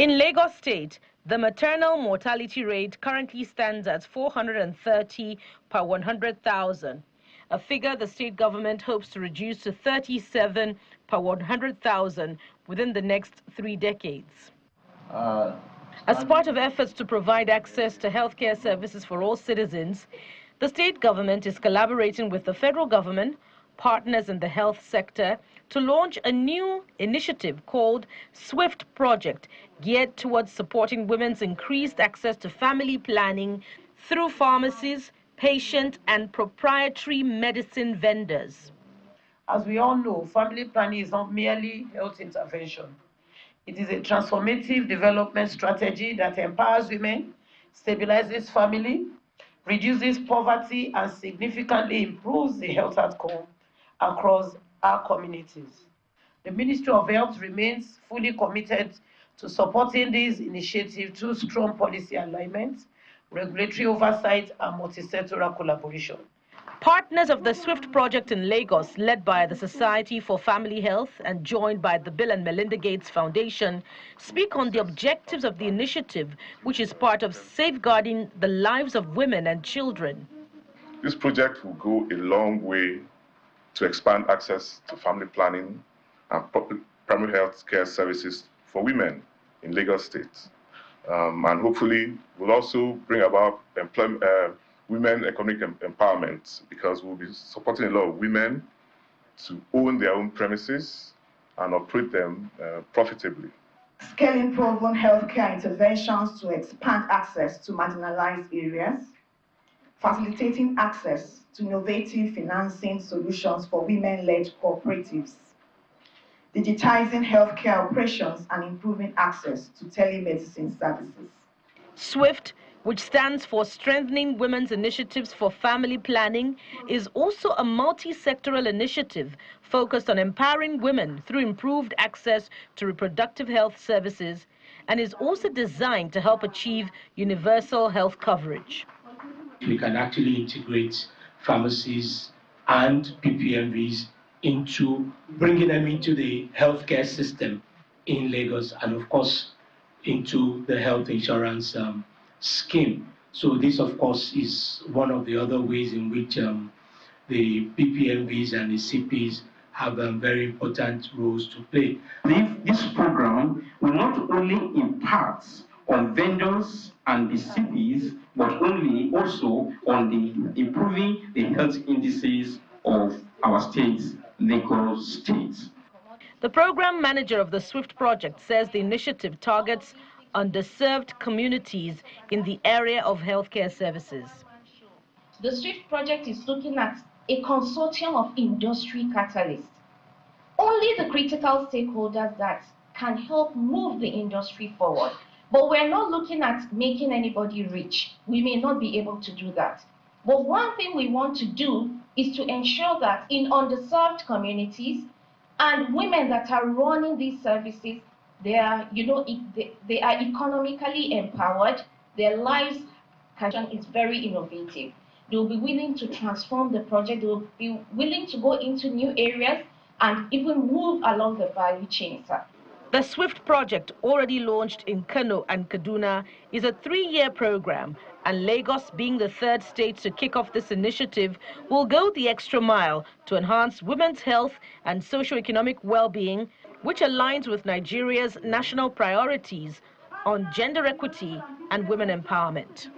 In Lagos State, the maternal mortality rate currently stands at 430 per 100,000, a figure the state government hopes to reduce to 37 per 100,000 within the next 3 decades. As part of efforts to provide access to healthcare services for all citizens, the state government is collaborating with the federal government, partners in the health sector, to launch a new initiative called SWIFT Project, geared towards supporting women's increased access to family planning through pharmacies, patient and proprietary medicine vendors. As we all know, family planning is not merely health intervention. It is a transformative development strategy that empowers women, stabilizes family, reduces poverty, and significantly improves the health outcome across our communities. The Ministry of Health remains fully committed to supporting this initiative through strong policy alignment, regulatory oversight, and multi-sectoral collaboration. Partners of the SWIFT project in Lagos, led by the Society for Family Health and joined by the Bill and Melinda Gates Foundation, speak on the objectives of the initiative, which is part of safeguarding the lives of women and children. This project will go a long way to expand access to family planning and primary health care services for women in Lagos State. And hopefully will also bring about women economic empowerment, because we'll be supporting a lot of women to own their own premises and operate them profitably. Scaling proven healthcare interventions to expand access to marginalized areas, facilitating access to innovative financing solutions for women-led cooperatives, digitizing healthcare operations and improving access to telemedicine services. SWIFT, which stands for Strengthening Women's Initiatives for Family Planning, is also a multi-sectoral initiative focused on empowering women through improved access to reproductive health services, and is also designed to help achieve universal health coverage. We can actually integrate pharmacies and PPMVs into bringing them into the healthcare system in Lagos, and of course into the health insurance scheme. So this, of course, is one of the other ways in which the PPMVs and the CPs have very important roles to play. This program will not only impact on vendors and the CPs, but also on the improving the health indices of our states, Lagos State. The program manager of the SWIFT project says the initiative targets underserved communities in the area of healthcare services. The SWIFT project is looking at a consortium of industry catalysts. Only the critical stakeholders that can help move the industry forward. But we're not looking at making anybody rich. We may not be able to do that. But one thing we want to do is to ensure that in underserved communities and women that are running these services, they are economically empowered. Their lives is very innovative. They will be willing to transform the project. They will be willing to go into new areas and even move along the value chain, sir. The SWIFT project, already launched in Kano and Kaduna, is a 3-year program, and Lagos, being the 3rd state to kick off this initiative, will go the extra mile to enhance women's health and socio-economic well-being, which aligns with Nigeria's national priorities on gender equity and women empowerment.